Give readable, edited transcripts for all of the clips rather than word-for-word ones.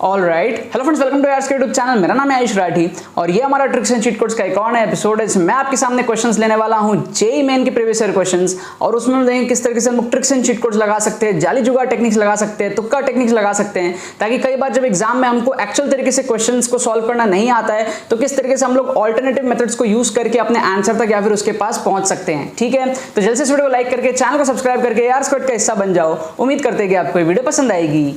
Alright, hello friends, welcome two hours के YouTube channel. मेरा नाम है आयुष राठी और ये हमारा ट्रिक्स एंड चीट कोड्स का एक और नया एपिसोड है। मैं आपके सामने क्वेश्चंस लेने वाला हूं जेईई मेन के प्रीवियस ईयर क्वेश्चंस, और उसमें हम देखेंगे किस तरीके से हम ट्रिक्स एंड चीट कोड्स लगा सकते हैं, जाली जुगाड़ टेक्निक्स लगा सकते हैं, तुक्का टेक्निक्स लगा सकते हैं, ताकि कई बार जब एग्जाम में हमको एक्चुअल तरीके से क्वेश्चंस को सॉल्व करना नहीं आता है तो किस तरीके से हम लोग ऑल्टरनेटिव मेथड्स को यूज करके अपने आंसर तक या फिर उसके पास पहुंच सकते हैं। ठीक है, तो जल्द से इस वीडियो को लाइक करके चैनल को सब्सक्राइब करके यार स्क्वाड का हिस्सा बन जाओ। उम्मीद करते हैं कि आपको ये वीडियो पसंद आएगी।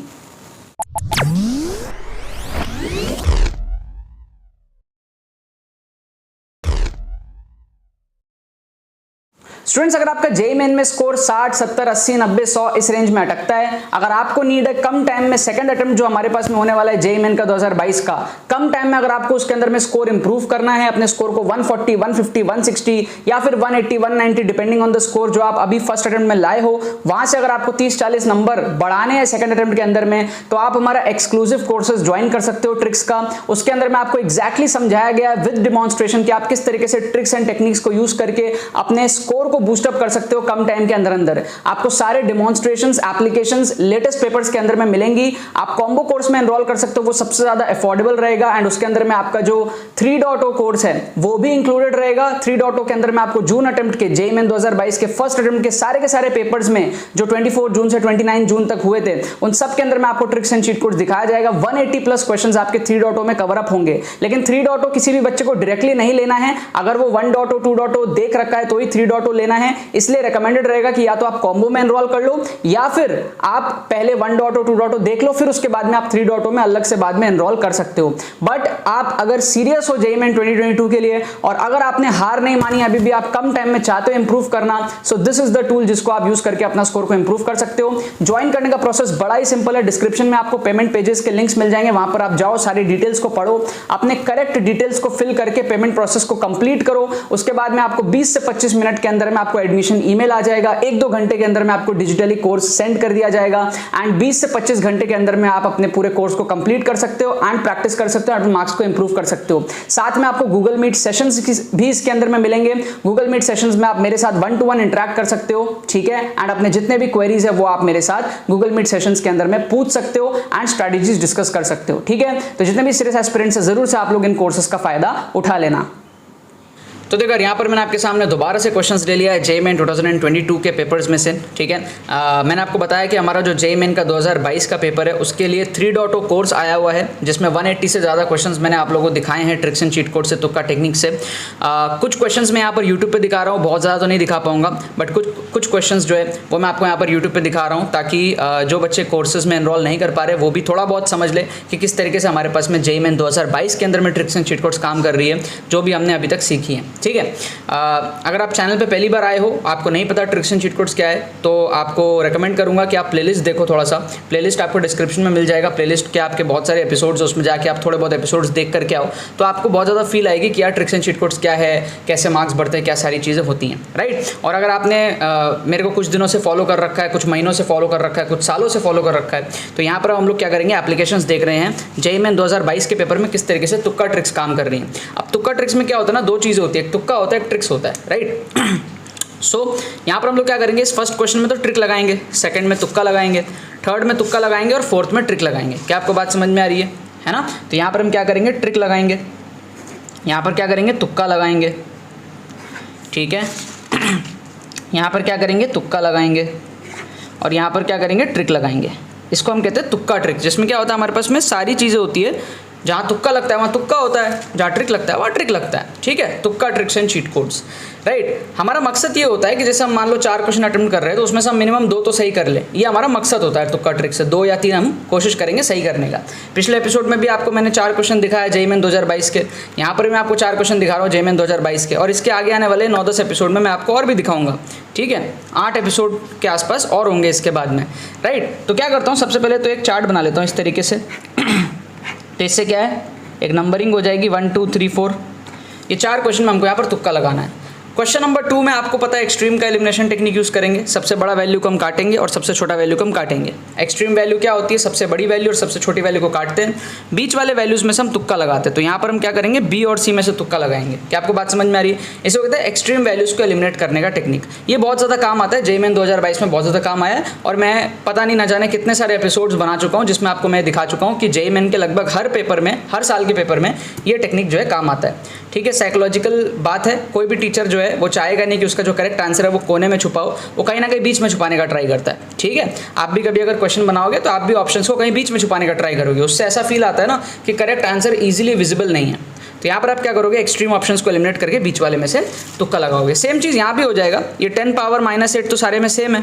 स्टूडेंट्स, अगर आपका जेईई मेन में स्कोर 60, 70, 80, 90, 100 इस रेंज में अटकता है, अगर आपको नीड है कम टाइम में सेकंड अटेम्प्ट जो हमारे पास में होने वाला है जेईई मेन का 2022 का, कम टाइम में अगर आपको उसके अंदर में स्कोर इंप्रूव करना है, अपने स्कोर को 140, 150, 160 या फिर 180, 190 डिपेंडिंग ऑन द स्कोर जो आप अभी फर्स्ट अटेम्प्ट में लाए हो, वहां से अगर आपको 30-40 नंबर बढ़ाने हैं सेकंड अटेम्प्ट के अंदर में, तो आप हमारा एक्सक्लूसिव कोर्सेज ज्वाइन कर सकते हो ट्रिक्स का। उसके अंदर में आपको एग्जैक्टली समझाया गया है विद डिमॉन्स्ट्रेशन कि आप किस तरीके से ट्रिक्स एंड टेक्निक्स को यूज करके अपने स्कोर को बूस्ट अप कर सकते हो कम टाइम के अंदर। आपको सारे डिमॉन्स्ट्रेशंस, एप्लीकेशंस लेटेस्ट पेपर्स के अंदर में मिलेंगी। आप कॉम्बो कोर्स में एनरोल कर सकते हो, वो सबसे ज्यादा अफोर्डेबल रहेगा, एंड उसके अंदर में आपका जो 3.0 कोर्स है वो भी इंक्लूडेड रहेगा। 3.0 के अंदर में आपको जून अटेम्प्ट के जेईई मेन 2022 के फर्स्ट अटेम्प्ट के सारे पेपर्स में जो 24 जून से 29 जून तक हुए थे, उन सब के अंदर में आपको ट्रिक्स एंड चीट कोड्स दिखाया जाएगा। 180 प्लस क्वेश्चंस आपके 3.0 में कवर अप होंगे, लेकिन 3.0 किसी भी बच्चे को डायरेक्टली नहीं लेना है। अगर वो 1.0, 2.0 देख रखा है तो ही 3.0 लेना है। इसलिए रिकमेंडेड रहेगा कि या तो आप कॉम्बो में एनरोल कर लो या फिर आप पहले 1.0, 2.0 देख लो, फिर उसके बाद में आप 3.0 में अलग से बाद में एनरोल कर सकते हो। बट आप अगर सीरियस हो जेईई मेन 2022 के लिए, और अगर आपने हार नहीं मानी, अभी भी आप कम टाइम में चाहते हो इंप्रूव करना, so this is the tool जिसको आप यूज करके अपना स्कोर को इंप्रूव कर सकते हो। ज्वाइन करने का प्रोसेस बड़ा ही सिंपल है। डिस्क्रिप्शन में आपको पेमेंट पेजेस के लिंक्स मिल जाएंगे, वहां पर आप जाओ, सारी डिटेल्स को पढ़ो, अपने करेक्ट डिटेल्स को फिल करके पेमेंट प्रोसेस को कंप्लीट करो। उसके बाद में आपको 20 से 25 मिनट के अंदर में आपको एडमिशन ईमेल आ जाएगा। 1-2 घंटे के अंदर में आपको डिजिटली कोर्स सेंड कर दिया जाएगा, एंड 20 से 25 घंटे के अंदर में आप अपने पूरे कोर्स को कंप्लीट कर सकते हो एंड प्रैक्टिस कर सकते हो, अपने मार्क्स को इंप्रूव कर सकते हो। साथ में आपको गूगल मीट सेशंस भी इसके अंदर में मिलेंगे। गूगल मीट सेशंस में आप मेरे साथ 1-to-1 इंटरेक्ट कर सकते हो, ठीक है, एंड अपने जितने भी क्वेरीज है वो आप मेरे साथ गूगल मीट सेशंस के अंदर में पूछ सकते हो एंड स्ट्रेटजीज डिस्कस कर सकते हो। ठीक है, तो जितने भी सीरियस एस्पिरेंट्स है जरूर से आप लोग इन कोर्सेज का फायदा उठा लेना। तो देखो, यहाँ पर मैंने आपके सामने दोबारा से क्वेश्चंस ले लिया है जेईई मेन 2022 के पेपर्स में से। ठीक है, मैंने आपको बताया कि हमारा जो जेईई मेन का 2022 का पेपर है उसके लिए 3.0 कोर्स आया हुआ है, जिसमें 180 से ज़्यादा क्वेश्चंस मैंने आप लोगों को दिखाए हैं ट्रिक्स एंड चीट कोड से, तुक्का टेक्निक से। कुछ क्वेश्चंस मैं यहाँ पर यूट्यूब पर दिखा रहा हूँ, बहुत ज़्यादा तो नहीं दिखा पाऊंगा, बट कुछ क्वेश्चंस जो है वो मैं आपको यहाँ पर यूट्यूब पर दिखा रहा हूँ, ताकि जो बच्चे कोर्सेज में एनरोल नहीं कर पा रहे वो भी थोड़ा बहुत समझ ले कि किस तरीके से हमारे पास में जेईई मेन 2022 के अंदर में ट्रिक्स एंड चीट कोड्स काम कर रही है, जो भी हमने अभी तक सीखी है। ठीक है, अगर आप चैनल पे पहली बार आए हो, आपको नहीं पता ट्रिक्स एंड चीट कोड्स क्या है, तो आपको रेकमेंड करूंगा कि आप प्लेलिस्ट देखो। थोड़ा सा प्लेलिस्ट आपको डिस्क्रिप्शन में मिल जाएगा। प्लेलिस्ट के आपके बहुत सारे एपिसोड्स है, उसमें जाके आप थोड़े बहुत एपिसोड्स देख करके आओ, तो आपको बहुत ज़्यादा फील आएगी कि यार ट्रिक्स एंड चीट कोड्स क्या है, कैसे मार्क्स बढ़ते हैं, क्या सारी चीज़ें होती हैं, राइट। और अगर आपने मेरे को कुछ दिनों से फॉलो कर रखा है, कुछ महीनों से फॉलो कर रखा है, कुछ सालों से फॉलो कर रखा है, तो यहाँ पर हम लोग क्या करेंगे, एप्लीकेशंस देख रहे हैं जेईई मेन 2022 के पेपर में किस तरीके से तुक्का ट्रिक्स काम कर रही हैं। अब तुक्का ट्रिक्स में क्या होता है ना, दो चीज़ें होती है, एक तुक्का होता है, एक ट्रिक्स होता है, राइट। सो यहाँ पर हम लोग क्या करेंगे, इस फर्स्ट क्वेश्चन में तो ट्रिक लगाएंगे, सेकंड में तुक्का लगाएंगे, थर्ड में तुक्का लगाएंगे और फोर्थ में ट्रिक लगाएंगे। क्या आपको बात समझ में आ रही है ना। तो यहाँ पर हम क्या करेंगे, ट्रिक लगाएंगे, यहाँ पर क्या करेंगे, तुक्का लगाएंगे, ठीक है। यहाँ पर क्या करेंगे, तुक्का लगाएंगे, और यहाँ पर क्या करेंगे, ट्रिक लगाएंगे। इसको हम कहते हैं तुक्का ट्रिक, जिसमें क्या होता है, हमारे पास में सारी चीज़ें होती है, जहाँ तुक्का लगता है वहाँ तुक्का होता है, जहाँ ट्रिक लगता है वहाँ ट्रिक लगता है। ठीक है, तुक्का tricks and cheat codes, right. हमारा मकसद ये होता है कि जैसे हम मान लो 4 क्वेश्चन अटेम्प्ट कर रहे हैं, तो उसमें से हम मिनिमम 2 तो सही कर ले, ये हमारा मकसद होता है तुक्का ट्रिक से। 2 या 3 हम कोशिश करेंगे सही करने का। पिछले एपिसोड में भी आपको मैंने 4 क्वेश्चन दिखाया जेईई मेन 2022 के, यहाँ पर मैं आपको 4 क्वेश्चन दिखा रहा हूँ जेईई मेन 2022 के, और इसके आगे आने वाले 9-10 एपिसोड में मैं आपको और भी दिखाऊंगा। ठीक है, 8 एपिसोड के आसपास और होंगे इसके बाद में, राइट। तो क्या करता हूँ, सबसे पहले तो एक चार्ट बना लेता हूँ इस तरीके से। तो इससे क्या है, एक नंबरिंग हो जाएगी 1 2 3 4। ये 4 क्वेश्चन में हमको यहाँ पर तुक्का लगाना है। क्वेश्चन नंबर 2 में आपको पता है एक्सट्रीम का एलिमिनेशन टेक्निक यूज करेंगे, सबसे बड़ा वैल्यू को हम काटेंगे और सबसे छोटा वैल्यू को हम काटेंगे। एक्सट्रीम वैल्यू क्या होती है, सबसे बड़ी वैल्यू और सबसे छोटी वैल्यू को काटते हैं, बीच वाले वैल्यूज में से हम तुक्का लगाते हैं। तो यहाँ पर हम क्या करेंगे, बी और सी में से तुक्का लगाएंगे। क्या आपको बात समझ में आ रही है? इसे कहते हैं एक्सट्रीम वैल्यूज को एलिमिनेट करने का टेक्निक। ये बहुत ज़्यादा काम आता है, JEE 2022 में बहुत ज़्यादा काम आया है और मैं पता नहीं ना जाने कितने सारे एपिसोड्स बना चुका हूँ जिसमें आपको मैं दिखा चुका हूँ कि JEE के लगभग हर पेपर में, हर साल के पेपर में ये टेक्निक जो है काम आता है। ठीक है, साइकोलॉजिकल बात है, कोई भी टीचर जो है वो चाहेगा नहीं कि उसका जो करेक्ट आंसर है वो कोने में छुपाओ, वो कहीं ना कहीं बीच में छुपाने का ट्राई करता है। ठीक है, आप भी कभी अगर क्वेश्चन बनाओगे तो आप भी ऑप्शंस को कहीं बीच में छुपाने का ट्राई करोगे, उससे ऐसा फील आता है ना कि करेक्ट आंसर इजीली विजिबल नहीं है। तो यहाँ पर आप क्या करोगे, एक्सट्रीम ऑप्शंस को एलिमिनेट करके बीच वाले में से तुक्का लगाओगे। सेम चीज़ यहाँ भी हो जाएगा, ये 10 पावर -8 तो सारे में सेम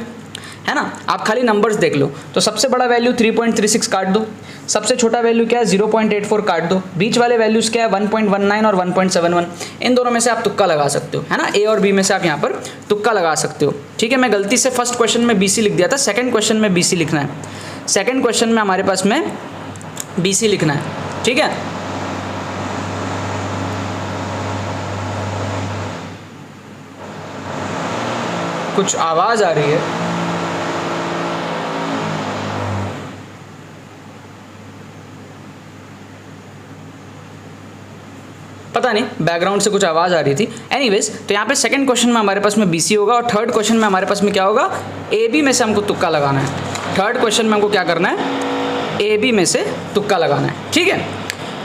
है ना। आप खाली नंबर्स देख लो, तो सबसे बड़ा वैल्यू 3.36 काट दो, सबसे छोटा वैल्यू क्या है 0.84 काट दो, बीच वाले वैल्यूज क्या है 1.19 और 1.71, इन दोनों में से आप तुक्का लगा सकते हो, है ना। ए और बी में से आप यहाँ पर तुक्का लगा सकते हो। ठीक है, मैं गलती से फर्स्ट क्वेश्चन में BC लिख दिया था, सेकंड क्वेश्चन में BC लिखना है, सेकंड क्वेश्चन में हमारे पास में BC लिखना है। ठीक है, कुछ आवाज आ रही है, पता नहीं बैकग्राउंड से कुछ आवाज़ आ रही थी। एनीवेज, तो यहाँ पे सेकंड क्वेश्चन में हमारे पास में BC होगा और थर्ड क्वेश्चन में हमारे पास में क्या होगा, AB में से हमको तुक्का लगाना है। थर्ड क्वेश्चन में हमको क्या करना है, AB में से तुक्का लगाना है। ठीक है,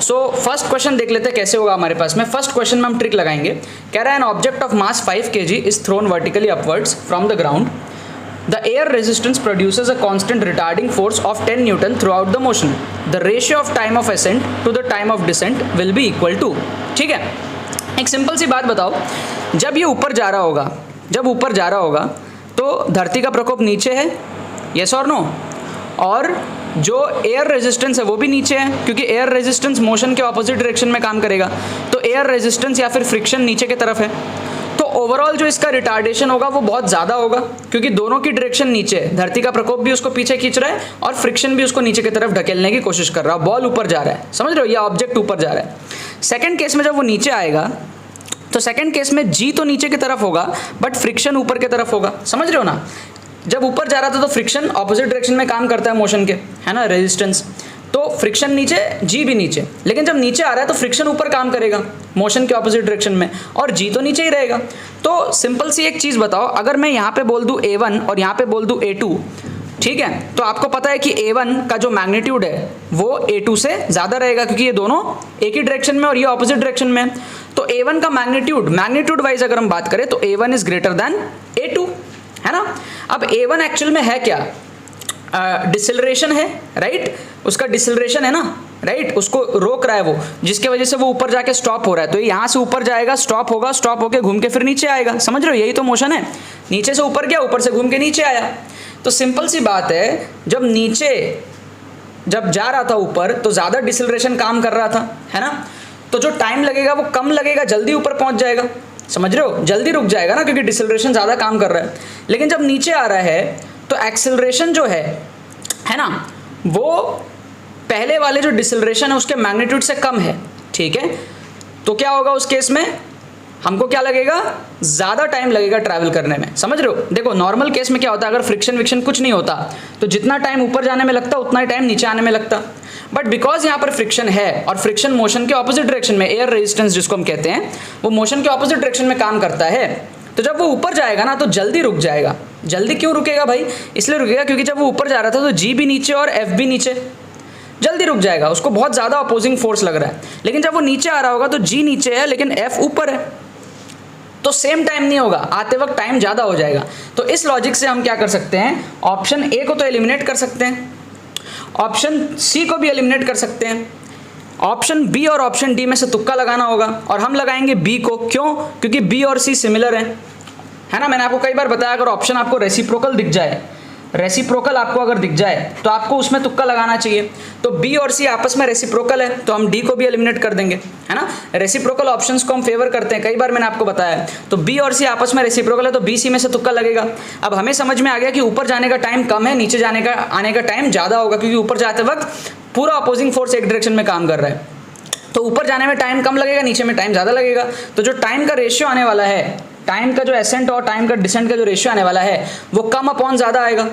सो फर्स्ट क्वेश्चन देख लेते हैं कैसे होगा हमारे पास में। फर्स्ट क्वेश्चन में हम ट्रिक लगाएंगे, कह रहा है an object of mass 5 kg is thrown vertically upwards from the ground, the air resistance produces a constant retarding force of 10 Newton throughout the motion. The ratio of time of ascent to the time of descent will be equal to। ठीक है, एक simple सी बात बताओ, जब ये ऊपर जा रहा होगा, जब ऊपर जा रहा होगा तो धरती का प्रकोप नीचे है, यस और नो, और जो एयर रेजिस्टेंस है वो भी नीचे है, क्योंकि एयर रेजिस्टेंस मोशन के ऑपोजिट डायरेक्शन में काम करेगा, तो एयर रेजिस्टेंस या फिर फ्रिक्शन नीचे की तरफ है, तो ओवरऑल जो इसका रिटार्डेशन होगा वो बहुत ज़्यादा होगा, क्योंकि दोनों की डायरेक्शन नीचे है, धरती का प्रकोप भी उसको पीछे खींच रहा है और फ्रिक्शन भी उसको नीचे की तरफ ढकेलने की कोशिश कर रहा है, बॉल ऊपर जा रहा है, समझ रहे हो, या ऑब्जेक्ट ऊपर जा रहा है। सेकंड केस में जब वो नीचे आएगा तो सेकंड केस में G तो नीचे की तरफ होगा बट फ्रिक्शन ऊपर की तरफ होगा, समझ रहे हो ना। जब ऊपर जा रहा था तो फ्रिक्शन ऑपोजिट डायरेक्शन में काम करता है मोशन के, है ना, रेजिस्टेंस, तो फ्रिक्शन नीचे, G भी नीचे, लेकिन जब नीचे आ रहा है तो फ्रिक्शन ऊपर काम करेगा मोशन के ऑपोजिट डायरेक्शन में और G तो नीचे ही रहेगा। तो सिंपल सी एक चीज़ बताओ, अगर मैं यहाँ पे बोल दूँ A1 और यहाँ पे बोल दूँ A2, ठीक है, तो आपको पता है कि A1 का जो मैग्नीट्यूड है वो A2 से ज़्यादा रहेगा, क्योंकि ये दोनों एक ही डायरेक्शन में और ये ऑपोजिट डायरेक्शन में। तो A1 का मैग्नीट्यूड वाइज अगर हम बात करें तो A1 is greater than A2, है ना। अब A1 एक्चुअल में है क्या, डिसेलरेशन है, राइट, उसका डिसेलरेशन है ना, राइट, उसको रोक रहा है वो, जिसके वजह से वो ऊपर जाके स्टॉप हो रहा है। तो यहाँ से ऊपर जाएगा, स्टॉप होगा, स्टॉप होके घूम के फिर नीचे आएगा, समझ रहे हो, यही तो मोशन है, नीचे से ऊपर गया, ऊपर से घूम के नीचे आया। तो सिंपल सी बात है, जब नीचे जब जा रहा था ऊपर तो ज़्यादा डिसेलरेशन काम कर रहा था, है ना, तो जो टाइम लगेगा वो कम लगेगा, जल्दी ऊपर पहुँच जाएगा, समझ रहे हो, जल्दी रुक जाएगा ना, क्योंकि डिसेलरेशन ज़्यादा काम कर रहा है। लेकिन जब नीचे आ रहा है तो एक्सेलरेशन जो है ना, वो पहले वाले जो डिसेलरेशन है उसके मैग्नीट्यूड से कम है, ठीक है। तो क्या होगा उस केस में, हमको क्या लगेगा, ज़्यादा टाइम लगेगा ट्रैवल करने में, समझ रहे हो। देखो नॉर्मल केस में क्या होता है, अगर फ्रिक्शन विक्शन कुछ नहीं होता तो जितना टाइम ऊपर जाने में लगता उतना ही टाइम नीचे आने में लगता, बट बिकॉज यहाँ पर फ्रिक्शन है और फ्रिक्शन मोशन के ऑपोजिट डायरेक्शन में, एयर रेजिस्टेंस जिसको हम कहते हैं, वो मोशन के ऑपोजिट डायरेक्शन में काम करता है, तो जब वो ऊपर जाएगा ना तो जल्दी रुक जाएगा। जल्दी क्यों रुकेगा भाई, इसलिए रुकेगा क्योंकि जब वो ऊपर जा रहा था तो G भी नीचे और F भी नीचे, जल्दी रुक जाएगा, उसको बहुत ज़्यादा अपोजिंग फोर्स लग रहा है। लेकिन जब वो नीचे आ रहा होगा तो G नीचे है लेकिन F ऊपर है, तो सेम टाइम नहीं होगा, आते वक्त टाइम ज़्यादा हो जाएगा। तो इस लॉजिक से हम क्या कर सकते हैं, ऑप्शन A को तो एलिमिनेट कर सकते हैं, ऑप्शन C को भी एलिमिनेट कर सकते हैं, ऑप्शन B और ऑप्शन D में से तुक्का लगाना होगा और हम लगाएंगे B को। क्यों, क्योंकि B और C सिमिलर हैं, है ना। मैंने आपको कई बार बताया, अगर ऑप्शन आपको रेसिप्रोकल दिख जाए, रेसिप्रोकल आपको अगर दिख जाए तो आपको उसमें तुक्का लगाना चाहिए। तो B और C आपस में रेसिप्रोकल है तो हम D को भी एलिमिनेट कर देंगे, है ना। रेसिप्रोकल ऑप्शंस को हम फेवर करते हैं, कई बार मैंने आपको बताया है। तो B और C आपस में रेसिप्रोकल है तो B C में से तुक्का लगेगा। अब हमें समझ में आ गया कि ऊपर जाने का टाइम कम है, नीचे जाने का आने का टाइम ज़्यादा होगा, क्योंकि ऊपर जाते वक्त पूरा अपोजिंग फोर्स एक डायरेक्शन में काम कर रहा है, तो ऊपर जाने में टाइम कम लगेगा, नीचे में टाइम ज़्यादा लगेगा। तो जो टाइम का रेशियो आने वाला है टाइम का जो एसेंट और टाइम का डिसेंट का जो रेशियो आने वाला है वो कम अपॉन ज़्यादा आएगा।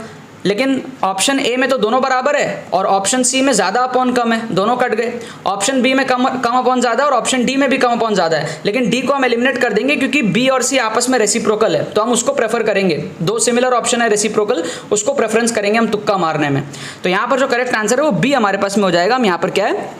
लेकिन ऑप्शन ए में तो दोनों बराबर है और ऑप्शन सी में ज़्यादा अपॉन कम है, दोनों कट गए। ऑप्शन बी में कम अपॉन ज़्यादा और ऑप्शन डी में भी कम अपॉन ज़्यादा है, लेकिन डी को हम एलिमिनेट कर देंगे क्योंकि बी और सी आपस में रेसिप्रोकल है, तो हम उसको प्रेफर करेंगे। दो सिमिलर ऑप्शन है रेसिप्रोकल, उसको प्रेफरेंस करेंगे हम तुक्का मारने में। तो यहाँ पर जो करेक्ट आंसर है वो बी हमारे पास में हो जाएगा। हम यहाँ पर क्या है,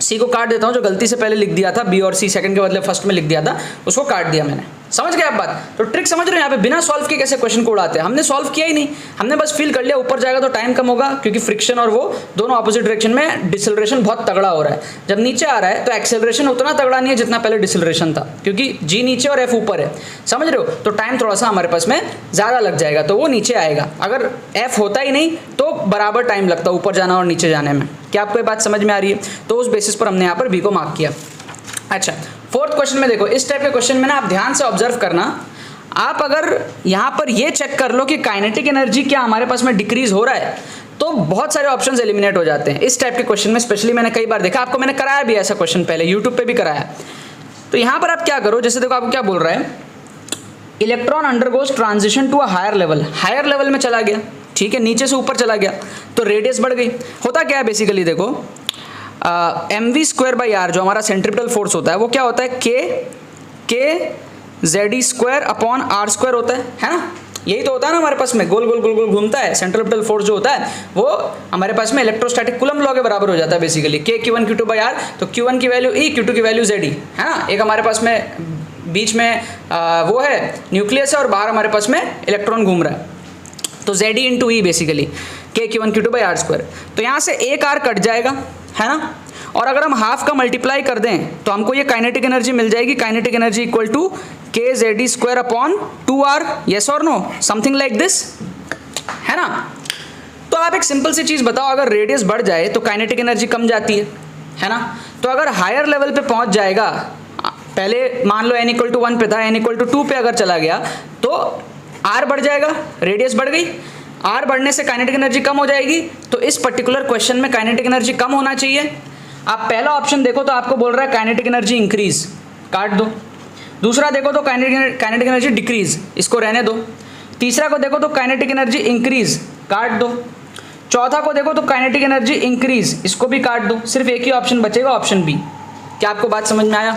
सी को काट देता हूँ, जो गलती से पहले लिख दिया था बी और सी सेकंड के बदले फर्स्ट में लिख दिया था, उसको काट दिया मैंने। समझ गए आप बात? तो ट्रिक समझ रहे हो यहाँ पे, बिना सॉल्व किए कैसे क्वेश्चन को उड़ाते हैं। हमने सॉल्व किया ही नहीं, हमने बस फील कर लिया ऊपर जाएगा तो टाइम कम होगा, क्योंकि फ्रिक्शन और वो दोनों ऑपोजिट डायरेक्शन में डिसलरेशन बहुत तगड़ा हो रहा है। जब नीचे आ रहा है तो एक्सेलरेशन उतना तगड़ा नहीं है जितना पहले डिसलरेशन था, क्योंकि जी नीचे और एफ ऊपर है। समझ रहे हो? तो टाइम थोड़ा सा हमारे पास में ज़्यादा लग जाएगा, तो वो नीचे आएगा। अगर एफ होता ही नहीं तो बराबर टाइम लगता ऊपर जाना और नीचे जाने में। क्या आपको ये बात समझ में आ रही है? तो उस बेसिस पर हमने यहाँ पर बी को मार्क किया। अच्छा, फोर्थ क्वेश्चन में देखो, इस टाइप के क्वेश्चन में ना आप ध्यान से ऑब्जर्व करना। आप अगर यहाँ पर ये चेक कर लो कि काइनेटिक एनर्जी क्या हमारे पास में डिक्रीज हो रहा है, तो बहुत सारे ऑप्शंस एलिमिनेट हो जाते हैं इस टाइप के क्वेश्चन में। स्पेशली मैंने कई बार देखा, आपको मैंने कराया भी ऐसा क्वेश्चन पहले, यूट्यूब पे भी कराया। तो यहाँ पर आप क्या करो, जैसे देखो आपको क्या बोल रहा है, electron undergoes transition to a higher level. Higher level में चला गया, ठीक है, नीचे से ऊपर चला गया तो रेडियस बढ़ गई। होता क्या है बेसिकली, देखो mv²/r जो हमारा सेंट्रिपिटल फोर्स होता है वो क्या होता है, k ZE² अपॉन r² होता है ना। यही तो होता है ना हमारे पास में, गोल गोल गोल गोल घूमता है। सेंट्रिपिटल फोर्स जो होता है वो हमारे पास में इलेक्ट्रोस्टैटिक कूलम लॉ के बराबर हो जाता है बेसिकली। k q1 q2/r, तो q1 की वैल्यू e, q2 की वैल्यू ZE है ना। एक हमारे पास में बीच में वो है न्यूक्लियस है और बाहर हमारे पास में इलेक्ट्रॉन घूम रहा है, तो ZE इंटू ई बेसिकली k q1 q2/r²। तो यहाँ से एक r कट जाएगा है ना, और अगर हम हाफ का मल्टीप्लाई कर दें तो हमको ये काइनेटिक एनर्जी मिल जाएगी। Kinetic energy equal to k ZE² upon 2r, yes और नो, समथिंग लाइक दिस, है ना। तो आप एक सिंपल सी चीज़ बताओ, अगर रेडियस बढ़ जाए तो काइनेटिक एनर्जी कम जाती है ना। तो अगर हायर लेवल पे पहुंच जाएगा, पहले मान लो n = 1 पे था, n = 2 पे अगर चला गया तो r बढ़ जाएगा, रेडियस बढ़ गई। r बढ़ने से काइनेटिक एनर्जी कम हो जाएगी, तो इस पर्टिकुलर क्वेश्चन में काइनेटिक एनर्जी कम होना चाहिए। आप पहला ऑप्शन देखो तो आपको बोल रहा है काइनेटिक एनर्जी इंक्रीज, काट दो। दूसरा देखो तो काइनेटिक एनर्जी डिक्रीज, इसको रहने दो। तीसरा को देखो तो काइनेटिक एनर्जी इंक्रीज, काट दो। चौथा को देखो तो काइनेटिक एनर्जी इंक्रीज, इसको भी काट दो। सिर्फ एक ही ऑप्शन बचेगा, ऑप्शन बी। क्या आपको बात समझ में आया?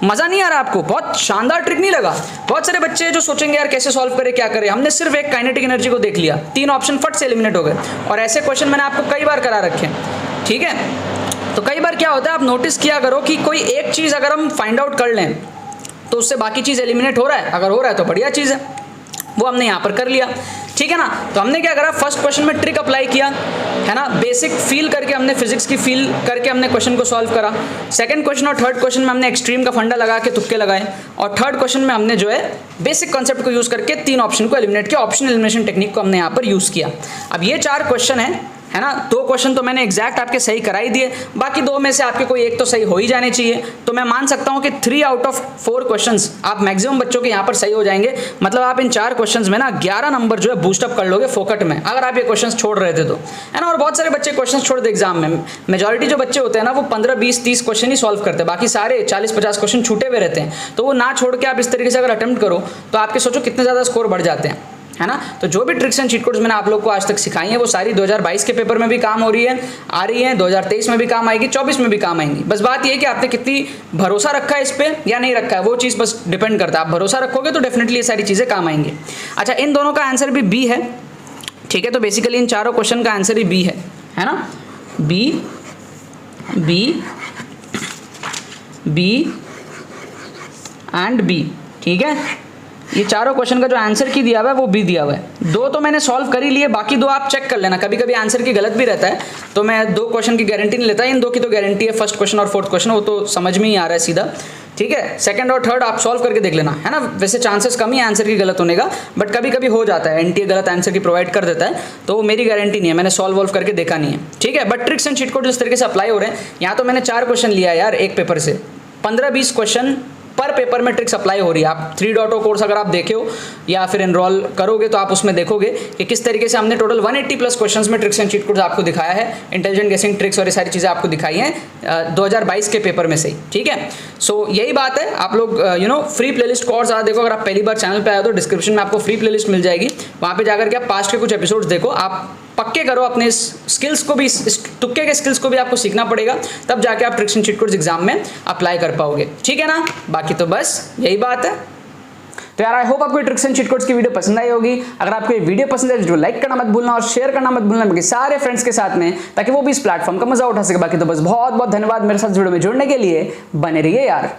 मज़ा नहीं आ रहा आपको? बहुत शानदार ट्रिक नहीं लगा? बहुत सारे बच्चे जो सोचेंगे यार कैसे सॉल्व करें, क्या करें। हमने सिर्फ एक काइनेटिक एनर्जी को देख लिया, 3 ऑप्शन फट से एलिमिनेट हो गए। और ऐसे क्वेश्चन मैंने आपको कई बार करा रखे हैं, ठीक है। तो कई बार क्या होता है, आप नोटिस किया करो कि कोई एक चीज़ अगर हम फाइंड आउट कर लें तो उससे बाकी चीज़ एलिमिनेट हो रहा है। अगर हो रहा है तो बढ़िया चीज़ है, वो हमने यहाँ पर कर लिया, ठीक है ना। तो हमने क्या करा, फर्स्ट क्वेश्चन में ट्रिक अप्लाई किया है ना, बेसिक फील करके हमने फिजिक्स की फील करके हमने क्वेश्चन को सॉल्व करा। सेकंड क्वेश्चन और थर्ड क्वेश्चन में हमने एक्सट्रीम का फंडा लगा के तुक्के लगाए, और थर्ड क्वेश्चन में हमने जो है बेसिक कॉन्सेप्ट को यूज़ करके 3 ऑप्शन को एलिमिनेट किया। ऑप्शन एलिमिनेशन टेक्निक को हमने यहाँ पर यूज़ किया। अब ये 4 क्वेश्चन है ना, 2 क्वेश्चन तो मैंने एग्जैक्ट आपके सही करा ही दिए, बाकी 2 में से आपके कोई एक तो सही हो ही जाने चाहिए। तो मैं मान सकता हूं कि 3 आउट ऑफ 4 क्वेश्चंस आप मैक्सिमम बच्चों के यहां पर सही हो जाएंगे। मतलब आप इन 4 क्वेश्चंस में ना 11 नंबर जो है बूस्टअप कर लोगे फोकट में, अगर आप ये क्वेश्चंस छोड़ रहे थे तो, है ना। और बहुत सारे बच्चे क्वेश्चंस छोड़ दे एग्जाम में। मेजॉरिटी जो बच्चे होते हैं ना वो 15, 20, 30 क्वेश्चन ही सॉल्व करते हैं, बाकी सारे 40, 50 क्वेश्चन छूटे हुए रहते हैं। तो वो ना छोड़ के आप इस तरीके से अगर अटेम्प्ट करो तो आपके सोचो कितने ज़्यादा स्कोर बढ़ जाते हैं, है ना। तो जो भी ट्रिक्स एंड चीट कोड्स मैंने आप लोग को आज तक सिखाई हैं वो सारी 2022 के पेपर में भी काम हो रही है, 2023 में भी काम आएगी, 24 में भी काम आएंगी। बस बात ये है कि आपने कितनी भरोसा रखा है इस पे या नहीं रखा है, वो चीज़ बस डिपेंड करता है। आप भरोसा रखोगे तो डेफिनेटली ये सारी चीज़ें काम आएंगी। अच्छा, इन दोनों का आंसर भी बी है, ठीक है। तो बेसिकली इन चारों क्वेश्चन का आंसर ही बी है ना। B B B and B, ठीक है। ये चारों क्वेश्चन का जो आंसर की दिया हुआ है वो भी दिया हुआ है। 2 तो मैंने सॉल्व कर ही लिए, बाकी 2 आप चेक कर लेना। कभी कभी आंसर की गलत भी रहता है, तो मैं 2 क्वेश्चन की गारंटी नहीं लेता। इन 2 की तो गारंटी है, फर्स्ट क्वेश्चन और फोर्थ क्वेश्चन, वो तो समझ में ही आ रहा है सीधा, ठीक है। सेकंड और थर्ड आप सॉल्व करके देख लेना, है ना। वैसे चांसेस कम ही आंसर की गलत होने का, बट कभी कभी हो जाता है, एनटीए गलत आंसर की प्रोवाइड कर देता है, तो वो मेरी गारंटी नहीं है, मैंने सॉल्व करके देखा नहीं है, ठीक है। But tricks and cheat code जिस तरीके से अप्लाई हो रहे हैं, यहाँ तो मैंने 4 क्वेश्चन लिया यार एक पेपर से, 15-20 क्वेश्चन पर पर पेपर में ट्रिक्स अप्लाई हो रही है। आप 3.0 कोर्स अगर आप देखे हो या फिर एनरोल करोगे तो आप उसमें देखोगे कि किस तरीके से हमने टोटल 180 प्लस क्वेश्चंस में ट्रिक्स एंड चीट कोड्स आपको दिखाया है, इंटेलिजेंट गेसिंग ट्रिक्स और ये सारी चीज़ें आपको दिखाई हैं 2022 के पेपर में से ही, ठीक है। सो यही बात है, आप लोग फ्री प्लेलिस्ट कोर्स देखो। अगर आप पहली बार चैनल पे आए तो डिस्क्रिप्शन में आपको फ्री प्लेलिस्ट मिल जाएगी, वहाँ पे जाकर के आप पास्ट के कुछ एपिसोड्स देखो। आप पक्के करो अपने स्किल्स को भी, तुक्के के स्किल्स को भी आपको सीखना पड़ेगा, तब जाके आप tricks and cheat codes exam में अप्लाई कर पाओगे, ठीक है ना। बाकी तो बस यही बात है। तो यार आई होप आपको ट्रिक्स एंड चीट कोड्स की वीडियो पसंद आई होगी। अगर आपको ये वीडियो पसंद है तो लाइक करना मत भूलना और शेयर करना मत भूलना बाकी सारे फ्रेंड्स के साथ में, ताकि वो भी इस प्लेटफॉर्म का मजा उठा सके। बाकी तो बस बहुत बहुत धन्यवाद मेरे साथ वीडियो में जुड़ने के लिए, बने रहिए यार।